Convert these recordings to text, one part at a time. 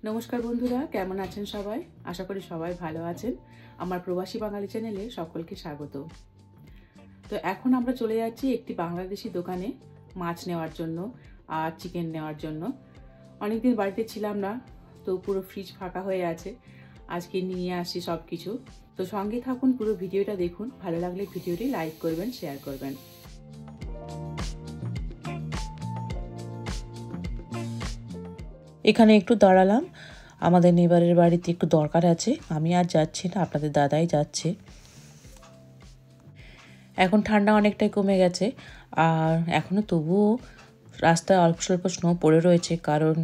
নমস্কার বন্ধুরা, কেমন আছেন সবাই? আশা করি সবাই ভালো আছেন। আমার প্রবাসী বাঙালি চ্যানেলে সকলকে স্বাগত। তো এখন আমরা চলে যাচ্ছি একটি বাংলাদেশি দোকানে মাছ নেওয়ার জন্য আর চিকেন নেওয়ার জন্য। অনেকদিন বাড়িতে ছিলাম না, তো পুরো ফ্রিজ ফাঁকা হয়ে আছে। আজকে নিয়ে আসি সব কিছু। তো সঙ্গে থাকুন, পুরো ভিডিওটা দেখুন। ভালো লাগলে ভিডিওটি লাইক করবেন, শেয়ার করবেন। এখানে একটু দাঁড়ালাম, আমাদের নেবারের বাড়িতে একটু দরকার আছে। আমি আর যাচ্ছি না, আপনাদের দাদাই যাচ্ছে। এখন ঠান্ডা অনেকটাই কমে গেছে, আর এখনও তবুও রাস্তায় অল্প স্বল্প স্নো পড়ে রয়েছে, কারণ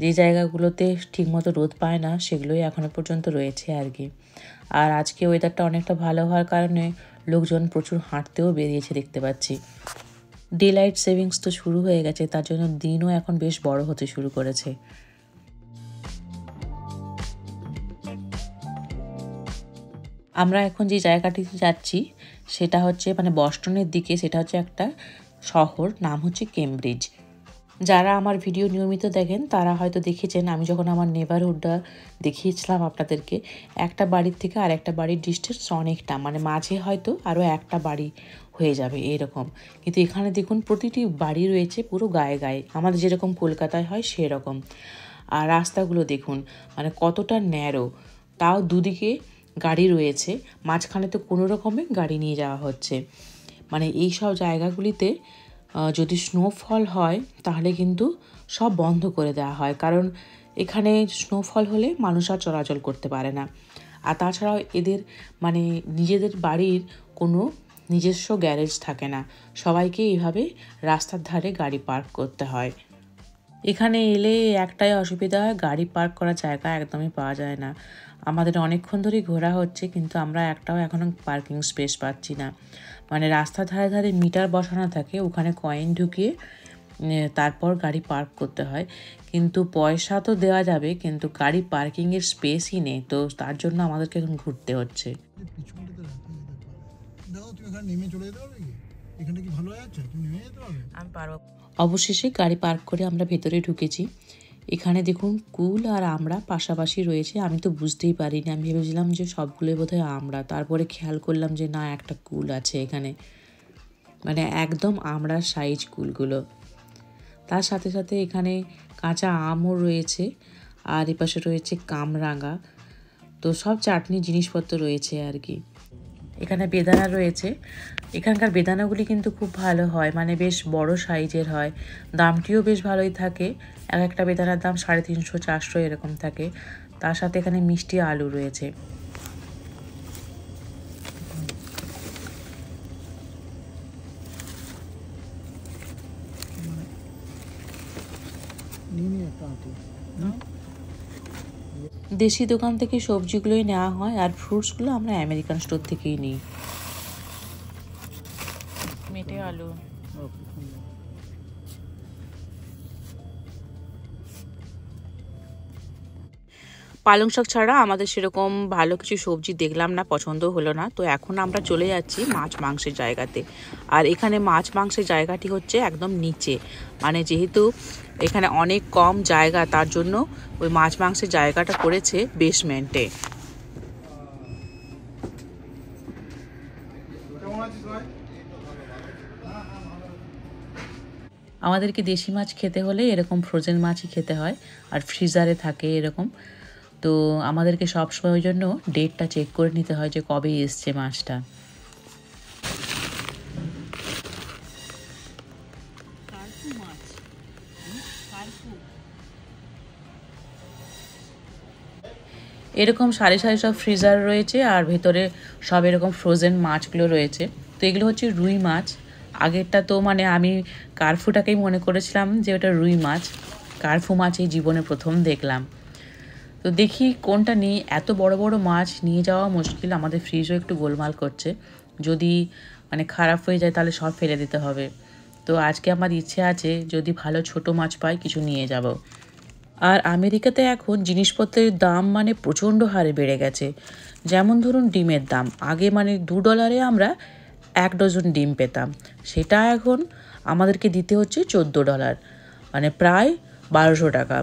যে জায়গাগুলোতে ঠিকমতো রোদ পায় না সেগুলোই এখনও পর্যন্ত রয়েছে আর কি। আর আজকে ওয়েদারটা অনেকটা ভালো হওয়ার কারণে লোকজন প্রচুর হাঁটতেও বেরিয়েছে দেখতে পাচ্ছি। ডে লাইট সেভিংস তো শুরু হয়ে গেছে, তার জন্য দিনও এখন বেশ বড় হতে শুরু করেছে। আমরা এখন যে জায়গাটিতে যাচ্ছি সেটা হচ্ছে বস্টনের দিকে। সেটা হচ্ছে একটা শহর, নাম হচ্ছে কেমব্রিজ। যারা আমার ভিডিও নিয়মিত দেখেন তারা হয়তো দেখেছেন, আমি যখন আমার নেবারহুডটা দেখিয়েছিলাম আপনাদেরকে, একটা বাড়ির থেকে আর একটা বাড়ির ডিস্টেন্স অনেকটা, মাঝে হয়তো আরও একটা বাড়ি হয়ে যাবে এরকম। কিন্তু এখানে দেখুন প্রতিটি বাড়ি রয়েছে পুরো গায়ে গায়ে, আমাদের যেরকম কলকাতায় হয় সেরকম। আর রাস্তাগুলো দেখুন কতটা ন্যারো, তাও দুদিকে গাড়ি রয়েছে, মাঝখানে তো কোনো রকমে গাড়ি নিয়ে যাওয়া হচ্ছে। এই সব জায়গাগুলিতে যদি স্নোফল হয় তাহলে কিন্তু সব বন্ধ করে দেওয়া হয়, কারণ এখানে স্নোফল হলে মানুষ আর চলাচল করতে পারে না। আর তাছাড়াও এদের নিজেদের বাড়ির কোনো নিজস্ব গ্যারেজ থাকে না, সবাইকে এইভাবে রাস্তার ধারে গাড়ি পার্ক করতে হয়। এখানে এলে একটাই অসুবিধা হয়, গাড়ি পার্ক করার জায়গা একদমই পাওয়া যায় না। আমাদের অনেকক্ষণ ধরেই ঘোরা হচ্ছে, কিন্তু আমরা একটাও এখনও পার্কিং স্পেস পাচ্ছি না। রাস্তার ধারে ধারে মিটার বসানো থাকে, ওখানে কয়েন ঢুকিয়ে তারপর গাড়ি পার্ক করতে হয়। কিন্তু পয়সা তো দেওয়া যাবে, কিন্তু গাড়ি পার্কিংয়ের স্পেসই নেই, তো তার জন্য আমাদেরকে এখন ঘুরতে হচ্ছে। আমি পারবো। অবশেষে গাড়ি পার্ক করে আমরা ভেতরে ঢুকেছি। এখানে দেখুন কুল আর আমড়া পাশাপাশি রয়েছে। আমি তো বুঝতেই পারিনি, আমি ভেবেছিলাম যে সবগুলোই বোধহয় আমড়া, তারপরে খেয়াল করলাম যে না, একটা কুল আছে এখানে, একদম আমড়ার সাইজ কুলগুলো। তার সাথে সাথে এখানে কাঁচা আমও রয়েছে, আর এপাশে রয়েছে কামরাঙা, তো সব চাটনি জিনিসপত্র রয়েছে আর কি। এখানে বেদানা রয়েছে, এখানকার বেদানাগুলি কিন্তু খুব ভালো হয়, বেশ বড় সাইজের হয়, দামটিও বেশ ভালোই থাকে। এক একটা বেদানার দাম 350-400 এরকম থাকে। তার সাথে এখানে মিষ্টি আলু রয়েছে। দেশি দোকান থেকে সবজিগুলোই নেওয়া হয়, আর ফ্রুটসগুলো আমরা আমেরিকান স্টোর থেকেই নিই। মেটে আলু, পালং শাক ছাড়া আমাদের সেরকম ভালো কিছু সবজি দেখলাম না, পছন্দ হলো না। তো এখন আমরা চলে যাচ্ছি মাছ মাংসের জায়গাতে। আর এখানে মাছ মাংসের জায়গাটি হচ্ছে একদম নিচে, যেহেতু এখানে অনেক কম জায়গা, তার জন্য ওই মাছ মাংসের জায়গাটা করেছে বেসমেন্টে। আমাদেরকে দেশি মাছ খেতে হলে এরকম ফ্রোজেন মাছই খেতে হয়, আর ফ্রিজারে থাকে এরকম। তো আমাদেরকে সবসময়ের জন্য ডেটটা চেক করে নিতে হয় যে কবে এসছে মাছটা। এরকম সারি সারি সব ফ্রিজার রয়েছে, আর ভেতরে সব এরকম ফ্রোজেন মাছগুলো রয়েছে। তো এগুলো হচ্ছে রুই মাছ। আগেরটা তো আমি কার্ফুটাকেই মনে করেছিলাম যে ওটা রুই মাছ। কার্ফু মাছ এই জীবনে প্রথম দেখলাম। তো দেখি কোনটা নিই, এত বড় বড় মাছ নিয়ে যাওয়া মুশকিল, আমাদের ফ্রিজও একটু গোলমাল করছে, যদি খারাপ হয়ে যায় তাহলে সব ফেলে দিতে হবে। তো আজকে আমার ইচ্ছে আছে যদি ভালো ছোট মাছ পাই কিছু নিয়ে যাব। আর আমেরিকাতে এখন জিনিসপত্রের দাম প্রচণ্ড হারে বেড়ে গেছে। যেমন ধরুন ডিমের দাম, আগে $2 আমরা 1 ডজন ডিম পেতাম, সেটা এখন আমাদেরকে দিতে হচ্ছে $14, প্রায় 1200 টাকা।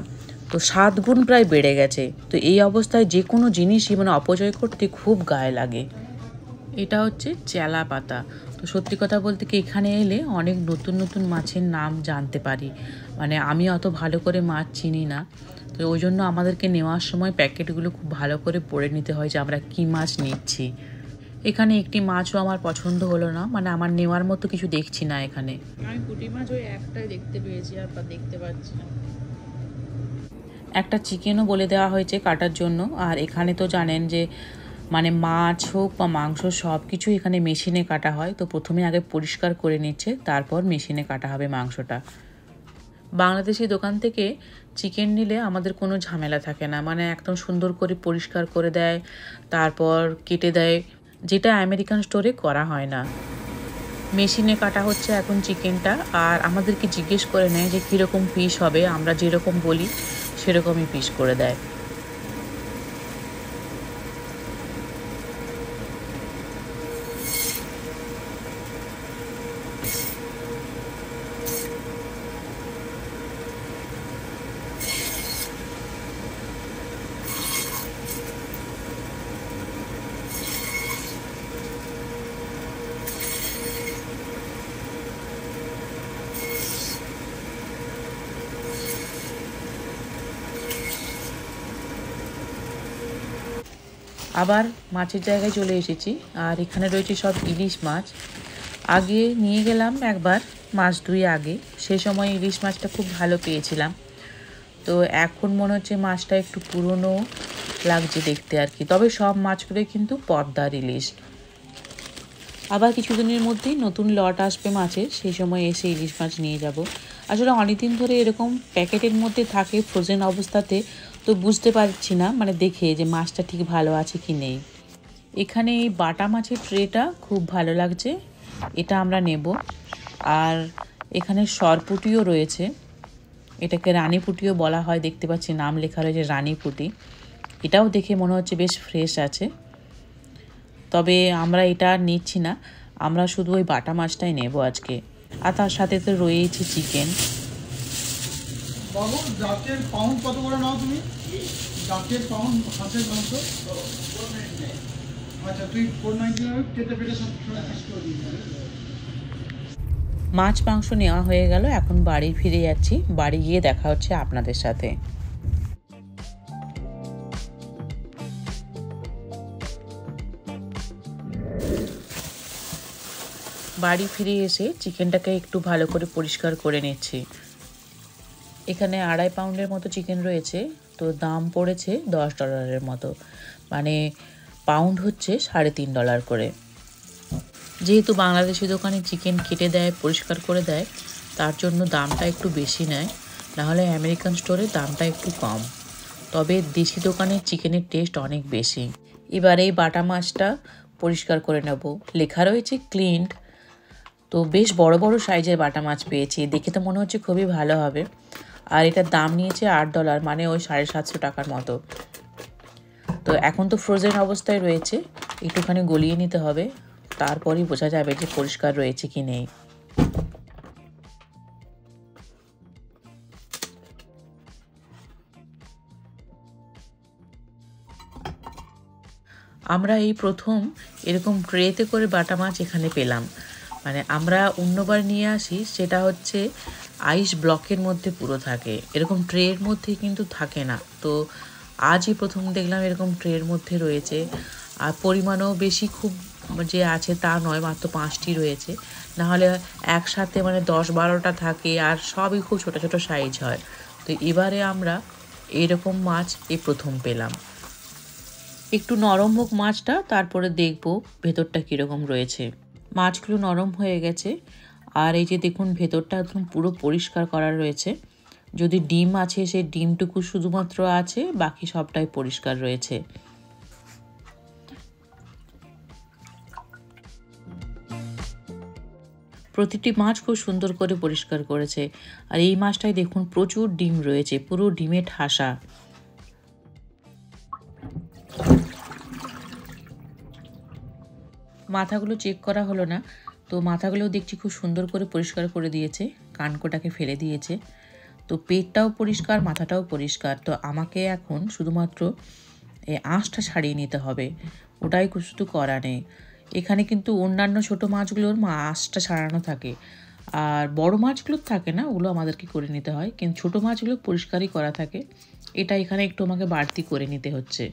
তো 7 গুণ প্রায় বেড়ে গেছে। তো এই অবস্থায় যে কোনো জিনিসই মানে অপচয় করতে খুব গায়ে লাগে। এটা হচ্ছে চেলা পাতা। তো সত্যি কথা বলতে কি এখানে এলে অনেক নতুন নতুন মাছের নাম জানতে পারি। মানে আমি অত ভালো করে মাছ চিনি না, তো ওই জন্য আমাদেরকে নেওয়ার সময় প্যাকেটগুলো খুব ভালো করে পড়ে নিতে হয় যে আমরা কী মাছ নিচ্ছি। এখানে একটি মাছও আমার পছন্দ হলো না, মানে আমার নেওয়ার মতো কিছু দেখছি না এখানে। আমি পুঁটি মাছ ওই একটাই দেখতে পেয়েছি, আর দেখতে পাচ্ছি না। একটা চিকেনও বলে দেওয়া হয়েছে কাটার জন্য। আর এখানে তো জানেন যে মানে মাছ হোক বা মাংস সব কিছু এখানে মেশিনে কাটা হয়। তো প্রথমে আগে পরিষ্কার করে নিচ্ছে, তারপর মেশিনে কাটা হবে মাংসটা। বাংলাদেশি দোকান থেকে চিকেন নিলে আমাদের কোনো ঝামেলা থাকে না, মানে একদম সুন্দর করে পরিষ্কার করে দেয়, তারপর কেটে দেয়, যেটা আমেরিকান স্টোরে করা হয় না। মেশিনে কাটা হচ্ছে এখন চিকেনটা, আর আমাদেরকে জিজ্ঞেস করে নেয় যে কীরকম পিস হবে। আমরা যেরকম বলি সেরকমই পিস করে দেয়। আবার মাছের জায়গায় চলে এসেছি, আর এখানে রয়েছে সব ইলিশ মাছ। আগে নিয়ে গেলাম একবার, মাস 2 আগে, সে সময় ইলিশ মাছটা খুব ভালো পেয়েছিলাম। তো এখন মনে হচ্ছে মাছটা একটু পুরনো লাগছে দেখতে আর কি। তবে সব মাছগুলোই কিন্তু পদ্মার ইলিশ। আবার কিছুদিনের মধ্যেই নতুন লট আসবে মাছের, সেই সময় এসে ইলিশ মাছ নিয়ে যাব। আসলে অনেকদিন ধরে এরকম প্যাকেটের মধ্যে থাকে ফ্রোজেন অবস্থাতে, তো বুঝতে পারছি না মানে দেখে যে মাছটা ঠিক ভালো আছে কি নেই। এখানে এই বাটা মাছের ট্রেটা খুব ভালো লাগছে, এটা আমরা নেব। আর এখানে সরপুটিও রয়েছে, এটাকে রানীপুটিও বলা হয়, দেখতে পাচ্ছি নাম লেখা রয়েছে রানীপুটি। এটাও দেখে মনে হচ্ছে বেশ ফ্রেশ আছে। তবে আমরা এটা নিচ্ছি না, আমরা শুধু ওই বাটা মাছটাই নেব আজকে। আর তার সাথে তো রয়েছে চিকেন। বাবু জাতের পাউন্ড কত করে নাও তুমি? জাতের পাউন্ড হাঁসের মাংস? আচ্ছা তুই 499 কেটে পেটে সব পিস করে দিবি। মাছ মাংস নেওয়া হয়ে গেল, এখন বাড়ি ফিরে যাচ্ছি। বাড়ি গিয়ে দেখা হচ্ছে আপনাদের সাথে। বাড়ি ফিরে এসে চিকেনটাকে একটু ভালো করে পরিষ্কার করে নিচ্ছি। এখানে 2.5 পাউন্ডের মতো চিকেন রয়েছে, তো দাম পড়েছে $10 মতো, মানে পাউন্ড হচ্ছে $3.5 করে। যেহেতু বাংলাদেশি দোকানে চিকেন কেটে দেয়, পরিষ্কার করে দেয়, তার জন্য দামটা একটু বেশি নেয়। নাহলে আমেরিকান স্টোরে দামটা একটু কম। তবে দেশি দোকানের চিকেনের টেস্ট অনেক বেশি। এবার এই বাটা মাছটা পরিষ্কার করে নেব। লেখা রয়েছে ক্লিনড। তো বেশ বড় বড় সাইজের বাটা মাছ পেয়েছি, দেখে তো মনে হচ্ছে খুবই ভালো হবে। আর এটার দাম নিয়েছে $8, মানে ওই 750 টাকার মতো। তো এখন তো ফ্রোজেন অবস্থায় রয়েছে, একটুখানি গলিয়ে নিতে হবে, তারপরই বোঝা যাবে যে পরিষ্কার রয়েছে কি নেই। আমরা এই প্রথম এরকম ট্রেতে করে বাটা মাছ এখানে পেলাম। মানে আমরা অন্যবার নিয়ে আসি, সেটা হচ্ছে আইস ব্লকের মধ্যে পুরো থাকে, এরকম ট্রের মধ্যে কিন্তু থাকে না। তো আজই প্রথম দেখলাম এরকম ট্রের মধ্যে রয়েছে। আর পরিমাণও বেশি খুব যে আছে তা নয়, মাত্র 5টি রয়েছে। নাহলে একসাথে মানে 10-12টা থাকে, আর সবই খুব ছোটো ছোটো সাইজ হয়। তো এবারে আমরা এরকম মাছ এই প্রথম পেলাম। একটু নরম হোক মাছটা, তারপরে দেখব ভেতরটা কীরকম রয়েছে। মাছগুলো নরম হয়ে গেছে, আর এই যে দেখুন ভেতরটা একদম পুরো পরিষ্কার করা রয়েছে। যদি ডিম আছে সেই ডিমটুকু শুধুমাত্র আছে, বাকি সবটাই পরিষ্কার রয়েছে। প্রতিটি মাছ খুব সুন্দর করে পরিষ্কার করেছে। আর এই মাছটায় দেখুন প্রচুর ডিম রয়েছে, পুরো ডিমে ঠাসা। মাথাগুলো চেক করা হলো না, তো মাথাগুলোও দেখছি খুব সুন্দর করে পরিষ্কার করে দিয়েছে, কানকোটাকে ফেলে দিয়েছে। তো পেটটাও পরিষ্কার, মাথাটাও পরিষ্কার। তো আমাকে এখন শুধুমাত্র এই আঁশটা ছাড়িয়ে নিতে হবে, ওটাই শুধু করা নেই। এখানে কিন্তু অন্যান্য ছোট মাছগুলোর আঁশটা ছাড়ানো থাকে, আর বড় মাছগুলোর থাকে না, ওগুলো আমাদেরকে করে নিতে হয়। কিন্তু ছোট মাছগুলো পরিষ্কারই করা থাকে, এটা এখানে একটু আমাকে বাড়তি করে নিতে হচ্ছে।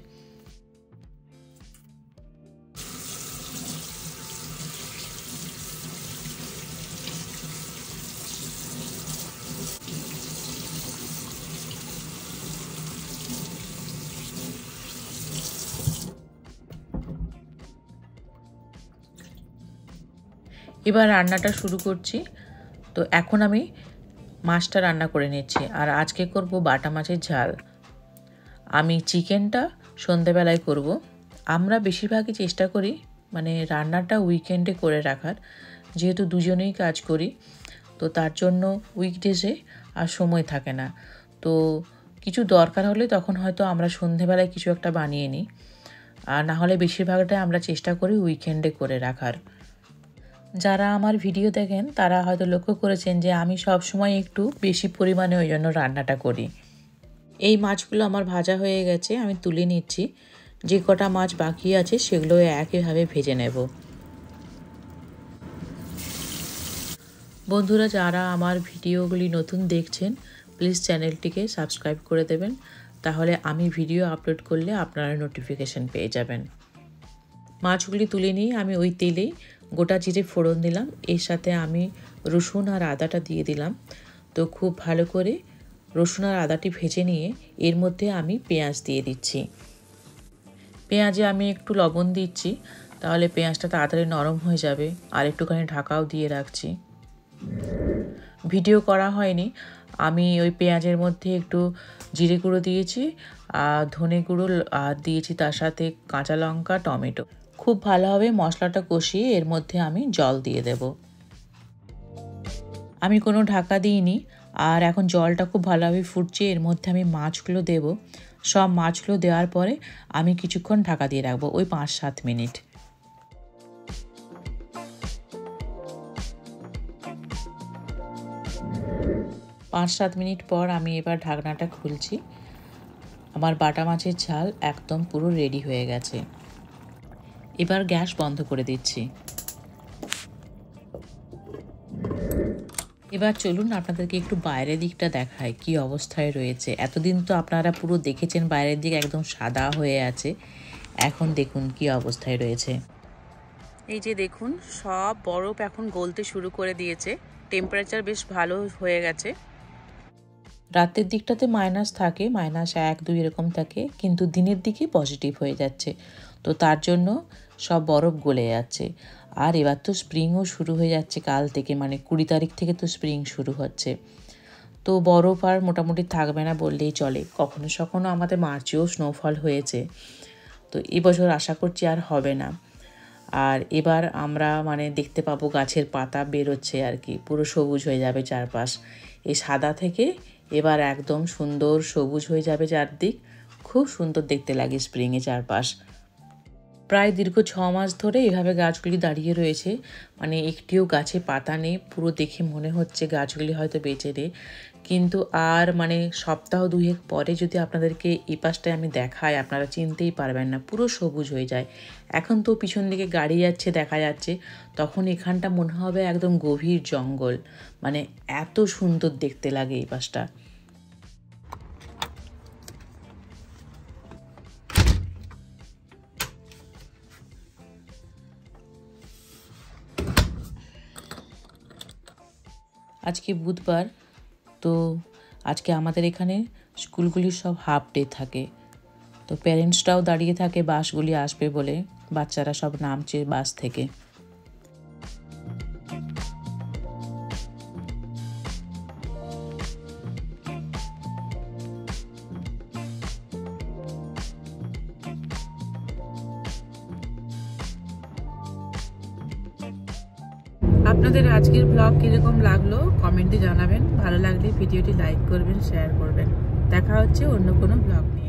এবার রান্নাটা শুরু করছি। তো এখন আমি মাছটা রান্না করে নিচ্ছি, আর আজকে করব বাটা মাছের ঝাল। আমি চিকেনটা সন্ধেবেলায় করব। আমরা বেশিরভাগই চেষ্টা করি মানে রান্নাটা উইকেন্ডে করে রাখার, যেহেতু দুজনেই কাজ করি, তো তার জন্য উইকডেজে আর সময় থাকে না। তো কিছু দরকার হলে তখন হয়তো আমরা সন্ধেবেলায় কিছু একটা বানিয়ে নিই, আর না হলে বেশিরভাগটাই আমরা চেষ্টা করি উইকেন্ডে করে রাখার। যারা আমার ভিডিও দেখেন তারা হয়তো লক্ষ্য করেছেন যে আমি সব সময় একটু বেশি পরিমাণে ওই জন্য রান্নাটা করি। এই মাছগুলো আমার ভাজা হয়ে গেছে, আমি তুলে নিচ্ছি। যে কটা মাছ বাকি আছে সেগুলো একইভাবে ভেজে নেব। বন্ধুরা, যারা আমার ভিডিওগুলি নতুন দেখছেন প্লিজ চ্যানেলটিকে সাবস্ক্রাইব করে দেবেন, তাহলে আমি ভিডিও আপলোড করলে আপনারা নোটিফিকেশান পেয়ে যাবেন। মাছগুলি তুলে নিয়ে আমি ওই তেলেই গোটা জিরে ফোড়ন দিলাম, এর সাথে আমি রসুন আর আদাটা দিয়ে দিলাম। তো খুব ভালো করে রসুন আর আদাটি ভেজে নিয়ে এর মধ্যে আমি পেঁয়াজ দিয়ে দিচ্ছি। পেঁয়াজে আমি একটু লবণ দিচ্ছি, তাহলে পেঁয়াজটা তাড়াতাড়ি নরম হয়ে যাবে। আর একটুখানি ঢাকাও দিয়ে রাখছি। ভিডিও করা হয়নি, আমি ওই পেঁয়াজের মধ্যে একটু জিরে গুঁড়ো দিয়েছি আর ধনে গুঁড়ো আর দিয়েছি তার সাথে কাঁচা লঙ্কা, টমেটো। খুব ভালোভাবে মশলাটা কষিয়ে এর মধ্যে আমি জল দিয়ে দেব। আমি কোনো ঢাকা দিইনি, আর এখন জলটা খুব ভালোভাবে ফুটছে, এর মধ্যে আমি মাছগুলো দেব। সব মাছগুলো দেওয়ার পরে আমি কিছুক্ষণ ঢাকা দিয়ে রাখবো, ওই 5-7 মিনিট। পাঁচ 7 মিনিট পর আমি এবার ঢাকনাটা খুলছি। আমার বাটা মাছের ঝাল একদম পুরো রেডি হয়ে গেছে। এবার গ্যাস বন্ধ করে দিচ্ছি। এবার চলুন আপনাদেরকে একটু বাইরের দিকটা দেখায় কি অবস্থায় রয়েছে। এতদিন তো আপনারা পুরো দেখেছেন বাইরের দিক একদম সাদা হয়ে আছে, এখন দেখুন কি অবস্থায় রয়েছে। এই যে দেখুন, সব বরফ এখন গলতে শুরু করে দিয়েছে, টেম্পারেচার বেশ ভালো হয়ে গেছে। রাতের দিকটাতে মাইনাস থাকে, -1-2 এরকম থাকে, কিন্তু দিনের দিকে পজিটিভ হয়ে যাচ্ছে। তো তার জন্য সব বরফ গলে যাচ্ছে। আর এবার তো স্প্রিংও শুরু হয়ে যাচ্ছে কাল থেকে, মানে 20 তারিখ থেকে তো স্প্রিং শুরু হচ্ছে। তো বরফ আর মোটামুটি থাকবে না বললেই চলে। কখনো কখনো আমাদের মার্চেও স্নোফল হয়েছে, তো এবছর আশা করছি আর হবে না। আর এবার আমরা মানে দেখতে পাবো গাছের পাতা বেরোচ্ছে আর কি, পুরো সবুজ হয়ে যাবে চারপাশ। এই সাদা থেকে এবার একদম সুন্দর সবুজ হয়ে যাবে চারদিক, খুব সুন্দর দেখতে লাগে স্প্রিংয়ে চারপাশ। প্রায় দীর্ঘ 6 মাস ধরে এভাবে গাছগুলি দাঁড়িয়ে রয়েছে, মানে একটিও গাছে পাতা নেই। পুরো দেখে মনে হচ্ছে গাছগুলি হয়তো বেঁচে নেই, কিন্তু আর মানে সপ্তাহ 2 পরে যদি আপনাদেরকে এই পাশটায় আমি দেখাই আপনারা চিনতেই পারবেন না, পুরো সবুজ হয়ে যায়। এখন তো পিছন দিকে গাড়ি যাচ্ছে দেখা যাচ্ছে, তখন এখানটা মনে হবে একদম গভীর জঙ্গল, মানে এত সুন্দর দেখতে লাগে এই পাশটা। আজকে বুধবার, তো আজকে আমাদের এখানে স্কুলগুলির সব হাফ ডে থাকে। তো প্যারেন্টসরাও দাঁড়িয়ে থাকে বাসগুলি আসবে বলে, বাচ্চারা সব নামছে বাস থেকে। আপনাদের আজকের ব্লগ কিরকম লাগলো কমেন্টে জানাবেন। ভালো লাগলে ভিডিওটি লাইক করবেন, শেয়ার করবেন। দেখা হচ্ছে অন্য কোনো ব্লগ নিয়ে।